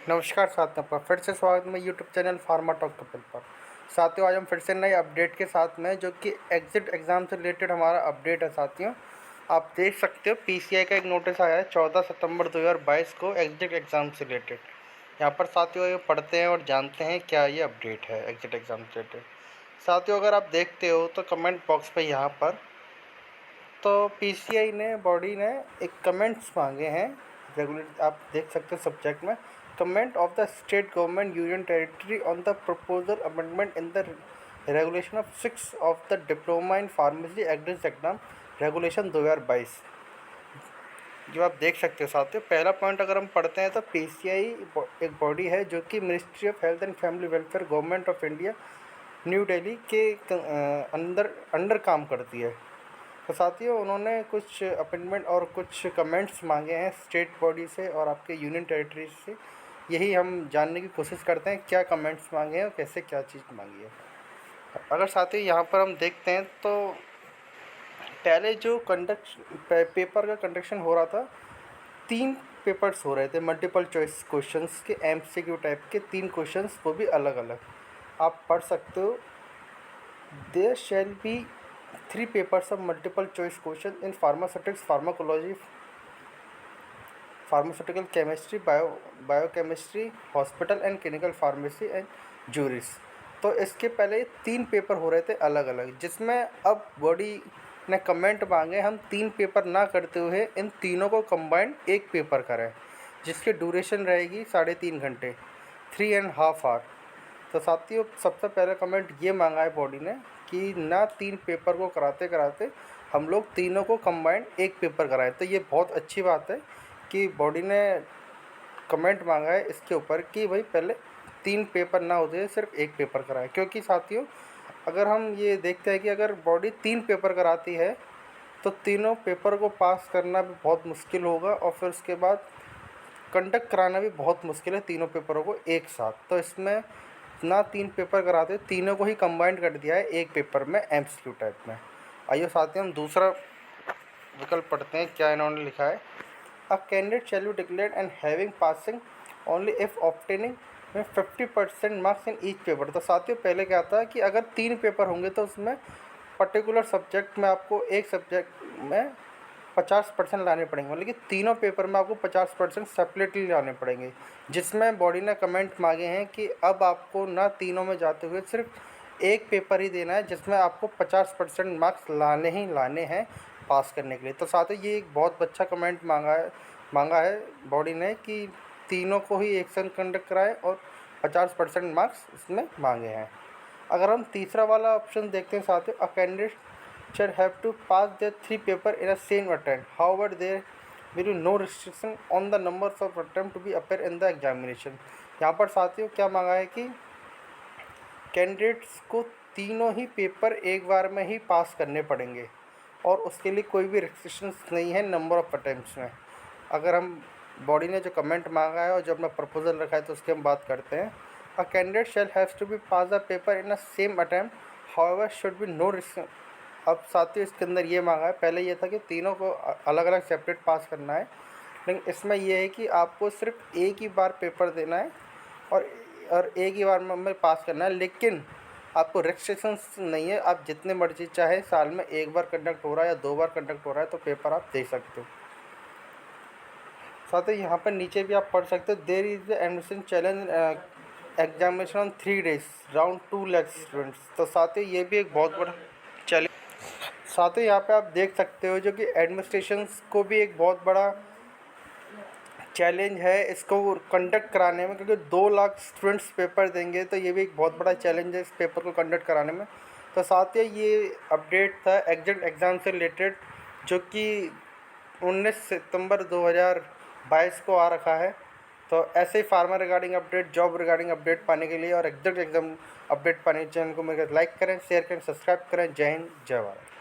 नमस्कार साथियों, आपका फिर से स्वागत है YouTube channel pharma talk Kapil पर। साथियों, आज हम फिर से नए अपडेट के साथ में, जो कि एग्जिट एग्ज़ाम से रिलेटेड हमारा अपडेट है। साथियों, आप देख सकते हो पीसीआई का एक नोटिस आया है 14 सितंबर 2022 को एग्जिट एग्ज़ाम से रिलेटेड। यहाँ पर साथियों ये पढ़ते हैं और जानते हैं क्या ये अपडेट है एग्जिट एग्ज़ाम से रिलेटेड। साथियों, अगर आप देखते हो तो कमेंट बॉक्स पर यहाँ पर तो पीसीआई ने बॉडी ने एक कमेंट्स मांगे हैं। रेगुलर आप देख सकते हो सब्जेक्ट में, comment of the state government union territory on the proposal amendment in the regulation of 6 of the diploma in pharmacy exit exam regulation 2022। जो आप देख सकते हो साथियों, पहला पॉइंट अगर हम पढ़ते हैं तो पीसीआई एक बॉडी है जो कि ministry of health and family welfare government of India new Delhi के अंडर काम करती है। तो साथियों, उन्होंने कुछ अपॉइंटमेंट और कुछ कमेंट्स मांगे हैं स्टेट बॉडी से और आपके यूनियन टेरिटरी से। यही हम जानने की कोशिश करते हैं क्या कमेंट्स मांगे हैं और कैसे क्या चीज़ मांगी है। अगर साथियों यहाँ पर हम देखते हैं तो पहले जो पेपर का कंडक्शन हो रहा था, 3 पेपर्स हो रहे थे मल्टीपल चॉइस क्वेश्चंस के, एमसीक्यू टाइप के 3 क्वेश्चंस, वो भी अलग अलग। आप पढ़ सकते हो, there shall be 3 papers of multiple choice question in pharmaceutics, pharmacology, pharmaceutical chemistry, biochemistry, hospital and clinical pharmacy and juris। तो इसके पहले 3 पेपर हो रहे थे अलग अलग, जिसमें अब बॉडी ने कमेंट मांगे हम 3 पेपर ना करते हुए इन तीनों को कंबाइंड एक पेपर करें, जिसकी ड्यूरेशन रहेगी 3.5 घंटे, 3.5 आवर। तो साथियों, सबसे पहला कमेंट ये मांगा है बॉडी ने कि ना 3 पेपर को कराते कराते हम लोग तीनों को कंबाइंड एक पेपर कराएं। तो ये बहुत अच्छी बात है कि बॉडी ने कमेंट मांगा है इसके ऊपर कि भाई पहले 3 पेपर ना होते सिर्फ एक पेपर कराएं। क्योंकि साथियों, अगर हम ये देखते हैं कि अगर बॉडी 3 पेपर कराती है तो तीनों पेपर को पास करना भी बहुत मुश्किल होगा और फिर उसके बाद कंडक्ट कराना भी बहुत मुश्किल है तीनों पेपरों को एक साथ। तो इसमें ना 3 पेपर कराते, तीनों को ही कंबाइंड कर दिया है एक पेपर में एमसीक्यू टाइप में। आइए साथियों, हम दूसरा विकल्प पढ़ते हैं क्या इन्होंने लिखा है। अ candidate shall be declared and having passing only if obtaining में 50% मार्क्स इन ईच पेपर। तो साथियों, पहले क्या था कि अगर 3 पेपर होंगे तो उसमें पर्टिकुलर सब्जेक्ट में आपको एक सब्जेक्ट में 50% लाने पड़ेंगे, मतलब कि तीनों पेपर में आपको 50% सेपरेटली लाने पड़ेंगे। जिसमें बॉडी ने कमेंट मांगे हैं कि अब आपको ना तीनों में जाते हुए सिर्फ एक पेपर ही देना है, जिसमें आपको 50% मार्क्स लाने ही लाने हैं पास करने के लिए। तो साथ ही ये एक बहुत अच्छा कमेंट मांगा है बॉडी ने कि तीनों को ही एक साथ कंडक्ट कराए और 50% मार्क्स इसमें मांगे हैं। अगर हम तीसरा वाला ऑप्शन देखते हैं साथियों, a candidate shall have to pass their 3 paper in a same attempt. However, there will be no restriction on the numbers of attempt to be appear in the examination। यहाँ पर साथियों क्या मांगा है कि कैंडिडेट्स को तीनों ही पेपर एक बार में ही पास करने पड़ेंगे और उसके लिए कोई भी रिस्ट्रिक्शंस नहीं है नंबर ऑफ अटैम्प्ट्स में। अगर हम बॉडी ने जो कमेंट मांगा है और जो अपना प्रपोजल रखा है तो उसकी हम बात करते हैं। A candidate shall has to be pass the paper in a same attempt, however should be no restriction. अब साथियों, इसके अंदर ये मांगा है, पहले ये था कि तीनों को अलग अलग सेपरेट पास करना है, लेकिन इसमें ये है कि आपको सिर्फ एक ही बार पेपर देना है और एक ही बार में पास करना है। लेकिन आपको रिस्ट्रिक्शंस नहीं है, आप जितने मर्जी चाहे साल में एक बार कंडक्ट हो रहा है या 2 बार कंडक्ट हो रहा है तो पेपर आप दे सकते हो। साथ ही यहाँ पर नीचे भी आप पढ़ सकते हो, there is the admission challenge examination on 3 days round 2 lakh students. तो साथ ही ये भी एक बहुत बड़ा चैलेंज। साथ ही यहाँ पे आप देख सकते हो जो कि एडमिनिस्ट्रेशंस को भी एक बहुत बड़ा चैलेंज है इसको कंडक्ट कराने में, क्योंकि 2 लाख स्टूडेंट्स पेपर देंगे तो ये भी एक बहुत बड़ा चैलेंज है इस पेपर को कंडक्ट कराने में। तो साथ ही ये अपडेट था एग्जिट एग्ज़ाम से रिलेटेड, जो कि 19 सितंबर 2022 को आ रखा है। तो ऐसे ही pharma regarding update, job regarding update पाने के लिए और एग्जिट एग्ज़ाम अपडेट पाने के चैनल को मेरे लाइक करें, शेयर करें, सब्सक्राइब करें। जय हिंद, जय भारत।